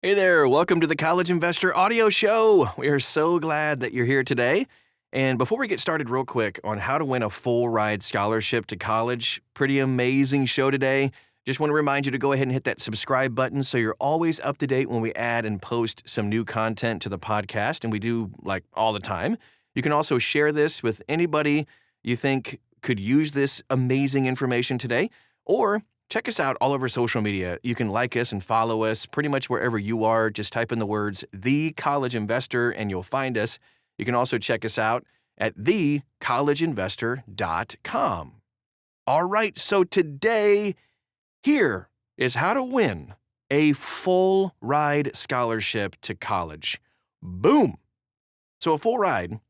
Hey there, welcome to the College Investor Audio Show. We are so glad that you're here today. And before we get started, real quick on how to win a full ride scholarship to college, pretty amazing show today. Just want to remind you to go ahead and hit that subscribe button so you're always up to date when we add and post some new content to the podcast, and we do like all the time. You can also share this with anybody you think could use this amazing information today, or check us out all over social media. You can like us and follow us pretty much wherever you are. Just type in the words The College Investor and you'll find us. You can also check us out at thecollegeinvestor.com. All right, so today, here is how to win a full ride scholarship to college. Boom! So a full ride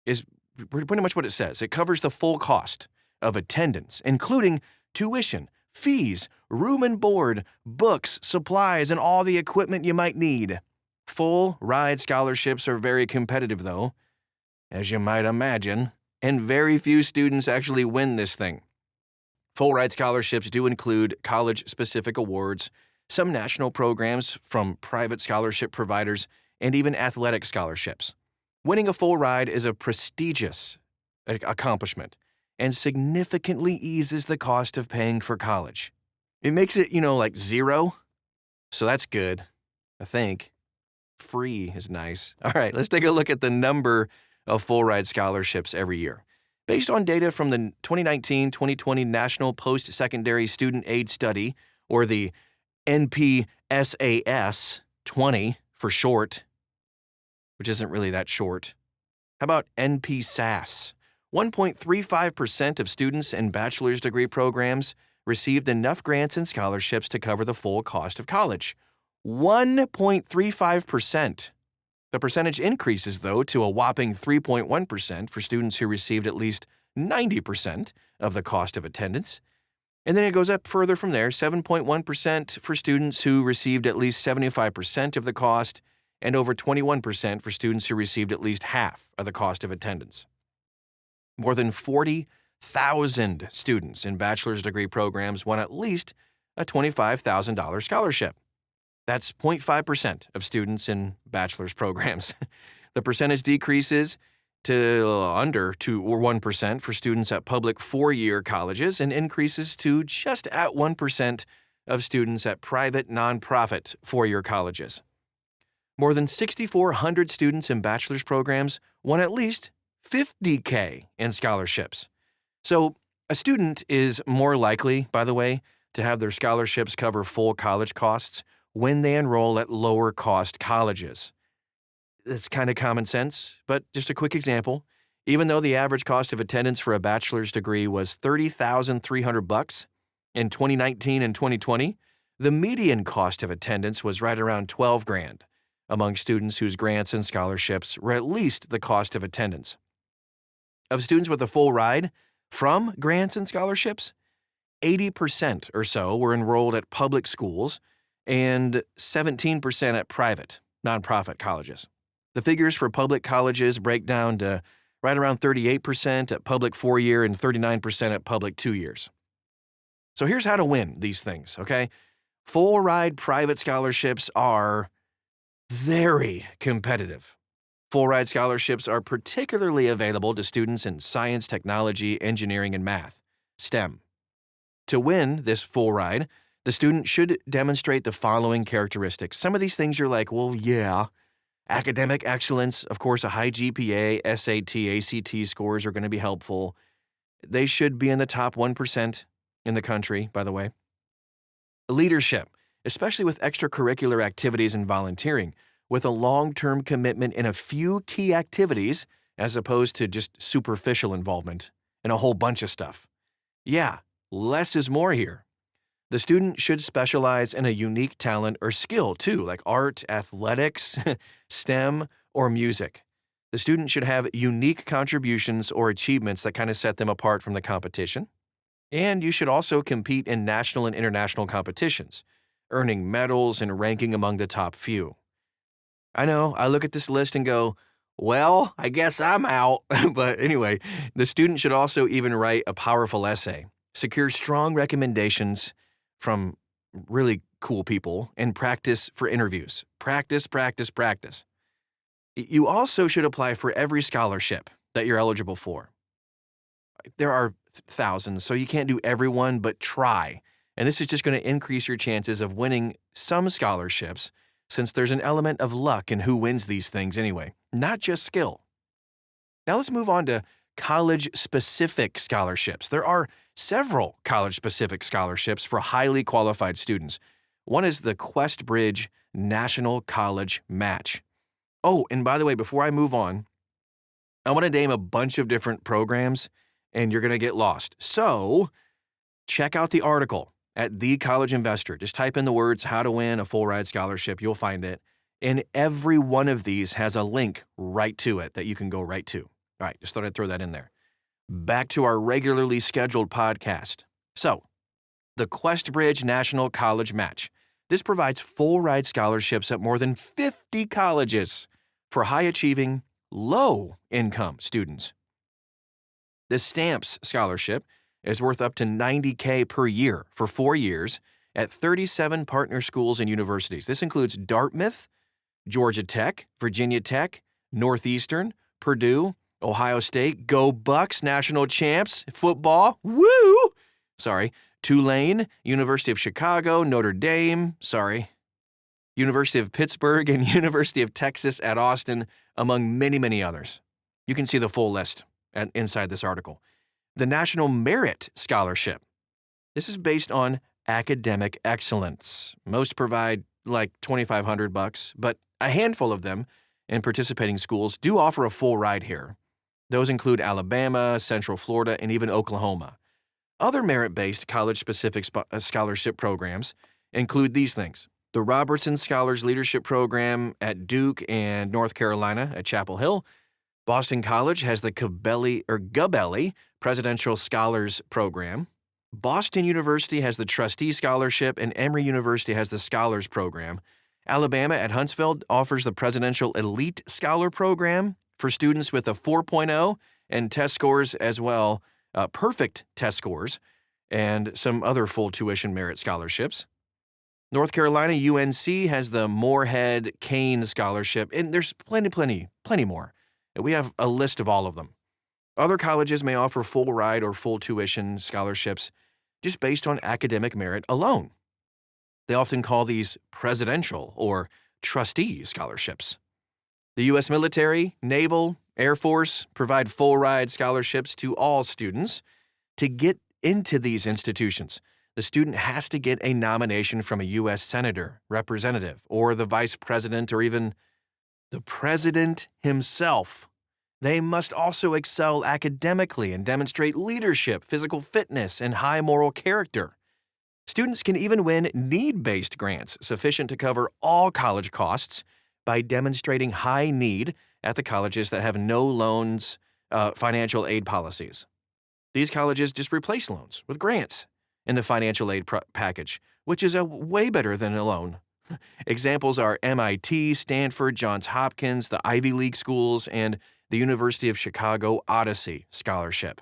is pretty much what it says. It covers the full cost of attendance, including tuition, fees, room and board, books, supplies, and all the equipment you might need. Full ride scholarships are very competitive, though, as you might imagine, and very few students actually win this thing. Full ride scholarships do include college-specific awards, some national programs from private scholarship providers, and even athletic scholarships. Winning a full ride is a prestigious accomplishment and significantly eases the cost of paying for college. It makes it, like zero, so that's good, I think. Free is nice. All right, let's take a look at the number of full ride scholarships every year. Based on data from the 2019-2020 National Post-Secondary Student Aid Study, or the NPSAS 20 for short, which isn't really that short. How about NPSAS? 1.35% of students in bachelor's degree programs received enough grants and scholarships to cover the full cost of college. 1.35%. The percentage increases, though, to a whopping 3.1% for students who received at least 90% of the cost of attendance. And then it goes up further from there, 7.1% for students who received at least 75% of the cost, and over 21% for students who received at least half of the cost of attendance. More than 40,000 students in bachelor's degree programs won at least a $25,000 scholarship. That's 0.5% of students in bachelor's programs. The percentage decreases to under 2 or 1% for students at public four-year colleges and increases to just at 1% of students at private nonprofit four-year colleges. More than 6,400 students in bachelor's programs won at least $50K in scholarships. So a student is more likely, by the way, to have their scholarships cover full college costs when they enroll at lower-cost colleges. That's kind of common sense, but just a quick example. Even though the average cost of attendance for a bachelor's degree was $30,300 in 2019 and 2020, the median cost of attendance was right around $12,000 among students whose grants and scholarships were at least the cost of attendance. Of students with a full ride from grants and scholarships, 80% or so were enrolled at public schools and 17% at private, nonprofit colleges. The figures for public colleges break down to right around 38% at public four-year and 39% at public 2 years. So here's how to win these things, okay? Full ride private scholarships are very competitive. Full ride scholarships are particularly available to students in science, technology, engineering, and math, STEM. To win this full ride, the student should demonstrate the following characteristics. Some of these things you're like, well, yeah. Academic excellence, of course, a high GPA, SAT, ACT scores are going to be helpful. They should be in the top 1% in the country, by the way. Leadership, especially with extracurricular activities and volunteering, with a long-term commitment in a few key activities as opposed to just superficial involvement in a whole bunch of stuff. Yeah, less is more here. The student should specialize in a unique talent or skill too, like art, athletics, STEM, or music. The student should have unique contributions or achievements that kind of set them apart from the competition. And you should also compete in national and international competitions, earning medals and ranking among the top few. I know, I look at this list and go, well, I guess I'm out. But anyway, the student should also even write a powerful essay, secure strong recommendations from really cool people and practice for interviews. Practice, practice, practice. You also should apply for every scholarship that you're eligible for. There are thousands, so you can't do every one, but try. And this is just going to increase your chances of winning some scholarships, since there's an element of luck in who wins these things anyway, not just skill. Now let's move on to college-specific scholarships. There are several college-specific scholarships for highly qualified students. One is the QuestBridge National College Match. Oh, and by the way, before I move on, I want to name a bunch of different programs, and you're going to get lost. So check out the article at The College Investor. Just type in the words, how to win a full ride scholarship. You'll find it. And every one of these has a link right to it that you can go right to. All right, just thought I'd throw that in there. Back to our regularly scheduled podcast. So, the QuestBridge National College Match. This provides full ride scholarships at more than 50 colleges for high-achieving, low-income students. The Stamps Scholarship is worth up to $90K per year for 4 years at 37 partner schools and universities. This includes Dartmouth, Georgia Tech, Virginia Tech, Northeastern, Purdue, Ohio State, go Bucks, national champs, football, woo! Tulane, University of Chicago, Notre Dame, University of Pittsburgh, and University of Texas at Austin, among many, many others. You can see the full list inside this article. The National Merit Scholarship. This is based on academic excellence. Most provide like $2,500, but a handful of them in participating schools do offer a full ride here. Those include Alabama, Central Florida, and even Oklahoma. Other merit-based college-specific scholarship programs include these things. The Robertson Scholars Leadership Program at Duke and North Carolina at Chapel Hill. Boston College has the Gabelli Presidential Scholars Program. Boston University has the Trustee Scholarship, and Emory University has the Scholars Program. Alabama at Huntsville offers the Presidential Elite Scholar Program for students with a 4.0 and test scores as well, perfect test scores, and some other full tuition merit scholarships. North Carolina UNC has the Moorhead Kane Scholarship, and there's plenty more. We have a list of all of them. Other colleges may offer full ride or full tuition scholarships just based on academic merit alone. They often call these presidential or trustee scholarships. The U.S. military, naval, Air Force provide full ride scholarships to all students. To get into these institutions, the student has to get a nomination from a U.S. senator, representative, or the vice president, or even the president himself. They must also excel academically and demonstrate leadership, physical fitness, and high moral character. Students can even win need-based grants sufficient to cover all college costs by demonstrating high need at the colleges that have no loans, financial aid policies. These colleges just replace loans with grants in the financial aid package, which is way better than a loan. Examples are MIT, Stanford, Johns Hopkins, the Ivy League schools, and the University of Chicago Odyssey Scholarship.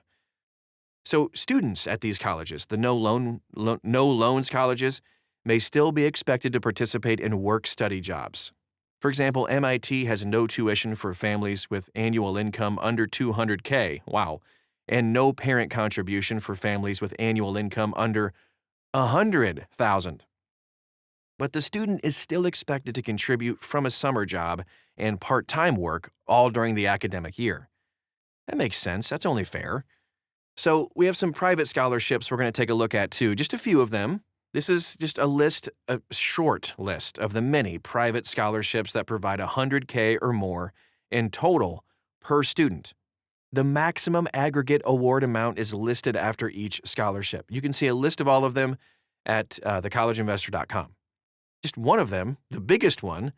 So students at these colleges, the no loans colleges, may still be expected to participate in work-study jobs. For example, MIT has no tuition for families with annual income under $200K, wow, and no parent contribution for families with annual income under $100,000. But the student is still expected to contribute from a summer job and part-time work all during the academic year. That makes sense. That's only fair. So we have some private scholarships we're going to take a look at too, just a few of them. This is just a short list of the many private scholarships that provide $100K or more in total per student. The maximum aggregate award amount is listed after each scholarship. You can see a list of all of them at thecollegeinvestor.com. Just one of them, the biggest one,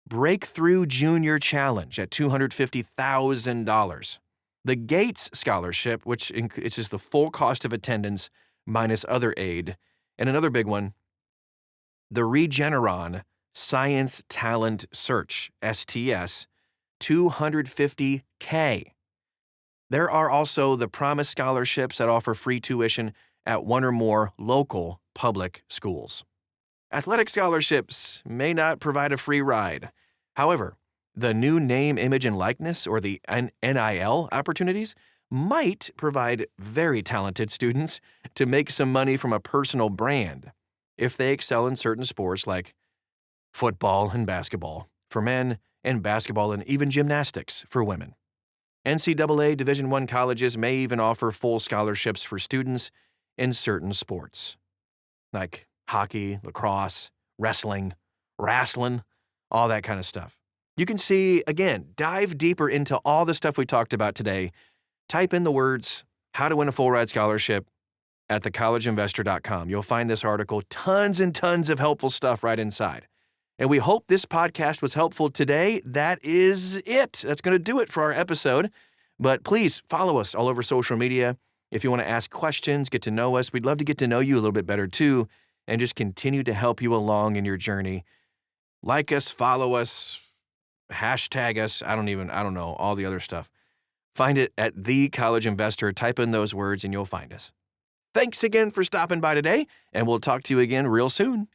Breakthrough Junior Challenge at $250,000. The Gates Scholarship, which is just the full cost of attendance minus other aid. And another big one, the Regeneron Science Talent Search, STS, $250K. There are also the Promise Scholarships that offer free tuition at one or more local public schools. Athletic scholarships may not provide a free ride. However, the new name, image, and likeness, or the NIL opportunities, might provide very talented students to make some money from a personal brand if they excel in certain sports like football and basketball for men and basketball and even gymnastics for women. NCAA Division I colleges may even offer full scholarships for students in certain sports like hockey, lacrosse, wrestling, all that kind of stuff. You can see, again, dive deeper into all the stuff we talked about today. Type in the words, how to win a full ride scholarship at thecollegeinvestor.com. You'll find this article, tons and tons of helpful stuff right inside. And we hope this podcast was helpful today. That is it. That's going to do it for our episode. But please follow us all over social media. If you want to ask questions, get to know us, we'd love to get to know you a little bit better too, and just continue to help you along in your journey. Like us, follow us, hashtag us. I don't know, all the other stuff. Find it at The College Investor. Type in those words and you'll find us. Thanks again for stopping by today, and we'll talk to you again real soon.